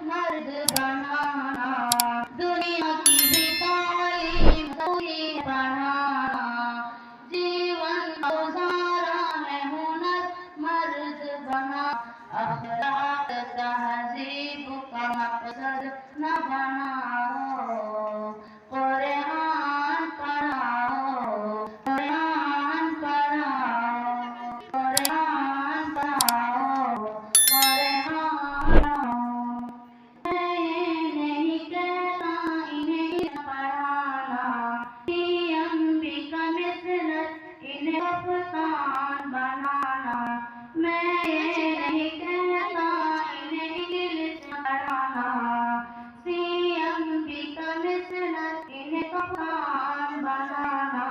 مرد بنانا، دنیا کی بھی تعلیم ضروری پڑھانا، جیون گزارا میں ہنر مرد بنا، اخلاق تہذیب کا مقصد نہ بناؤ، قرآن پڑھاؤ، قرآن پڑھاؤ، قرآن پڑھاؤ، قرآن پڑھاؤ۔ میں یہ نہیں کہتا انہیں پڑھانا، بھی کا مثلث انہیں کپتان بنانا، میں یہ نہیں کہتا انہیں انگلش پڑھانا، بھی کا مثلث انہیں کپتان بنانا،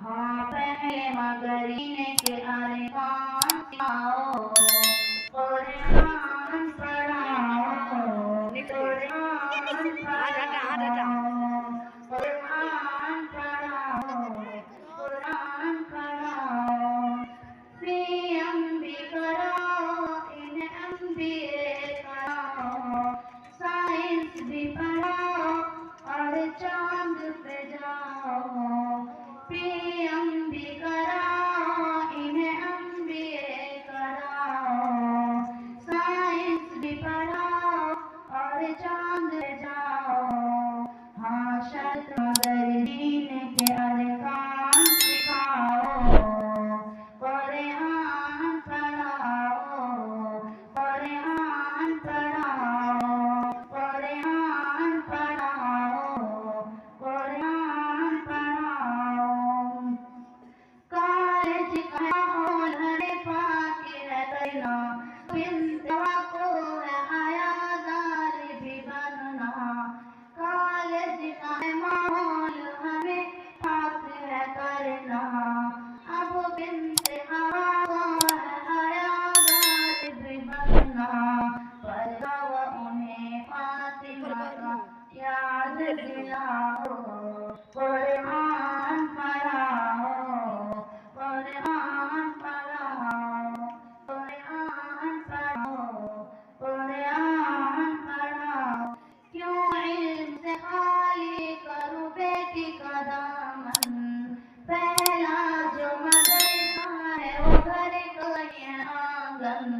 ہاں پہلے مگر انہیں کے ارکان سکھاؤ، قرآن پڑھاؤ، قرآن پڑھاؤ، قرآن پڑھاؤ، قرآن پڑھاؤ، بھی کراؤ، انہیں MBA کراؤ، سائنس بھی پڑھاؤ اور چاند پہ جاؤ، بھی کراؤ، انہیں MBA کراؤ، سائنس بھی پڑھاؤ اور چاند پہ جاؤ، ہاں شرط مگر دین کے ارکان سکھاؤ، قرآن پڑھاؤ، قرآن پڑھاؤ، قرآن پڑھاؤ، قرآن پڑھاؤ۔ کالج کا ماحول ہر پاک ہے کرنا، بن توقع ہے حیادار بھی بننا، کالج کا ماحول ہمیں پاک ہے کرنا، اب بنت ہوا ہے حیادار بھی بننا، پردہ و انہیں فاطمہ کا یاد دلاؤ، قرآن پڑھاؤ، قرآن پڑھاؤ، قرآن پڑھاؤ، قرآن پڑھاؤ، کیوں علم سے خالی کروں بیٹی کا دامن، پہلا جو مدرسہ ہے وہ گھر کا یہ آنگن،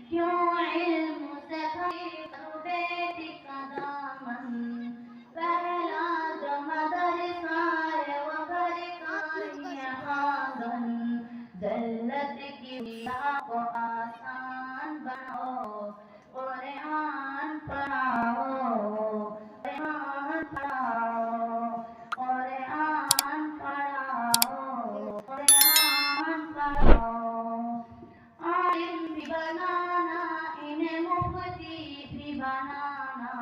کیوں علم سے خالی کروں بیٹی کا دامن، پہلا جو مدرسہ ہے وہ گھر کا یہ آنگن، ذلت کی راہ کو آسان بناؤ، قرآن پڑھاؤ، قرآن پڑھاؤ، قرآن پڑھاؤ، قرآن پڑھاؤ، عالم بھی بنانا انہیں مفتی بھی بنانا،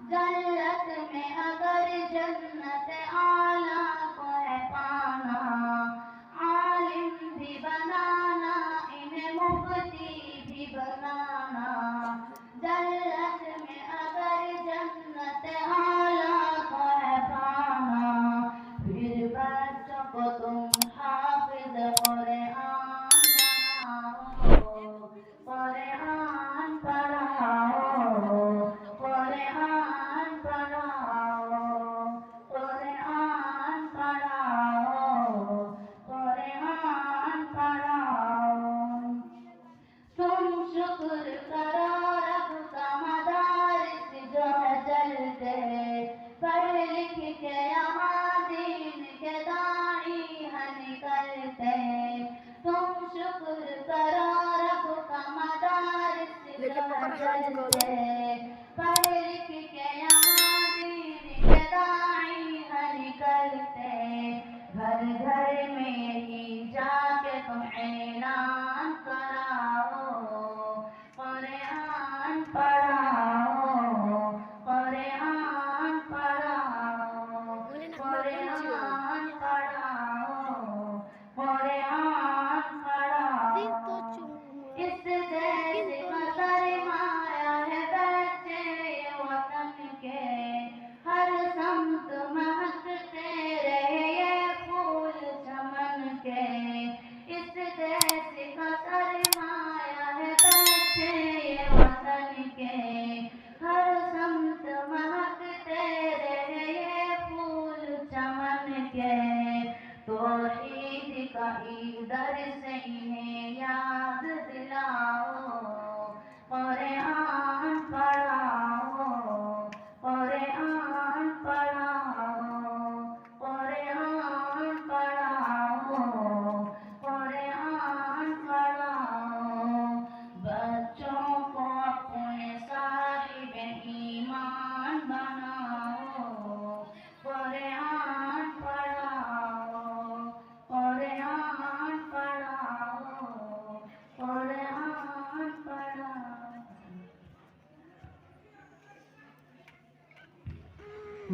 جنت میں اگر جنت اعلیٰ کو ہے پانا، عالم بھی بنانا انہیں مفتی بھی بنانا، جنت میں اگر جنت اعلیٰ کو ہے پانا، پھر بچوں کو تم حافظ قرآن بناؤ، قرآن پڑھاؤ، قرآن پڑھاؤ، قرآن پڑھاؤ، قرآن پڑھاؤ، تم شکر کرو رب کا مدارس جو ہے چلتے، پڑھ لکھ کے یہاں دین کے داعی ہے نکلتے، تم شکر کرو رب کا مدارس جو ہے چلتے، پڑھ لکھ کے یہاں دین کے داعی ہے نکلتے، گھر گھر میں ہی جا کے تم اعلان کراؤ، قرآن پڑھاؤ، قرآن پڑھاؤ، قرآن پڑھاؤ، قرآن پڑھاؤ، اس دیش کا سرمایہ ہے بچے وطن کے،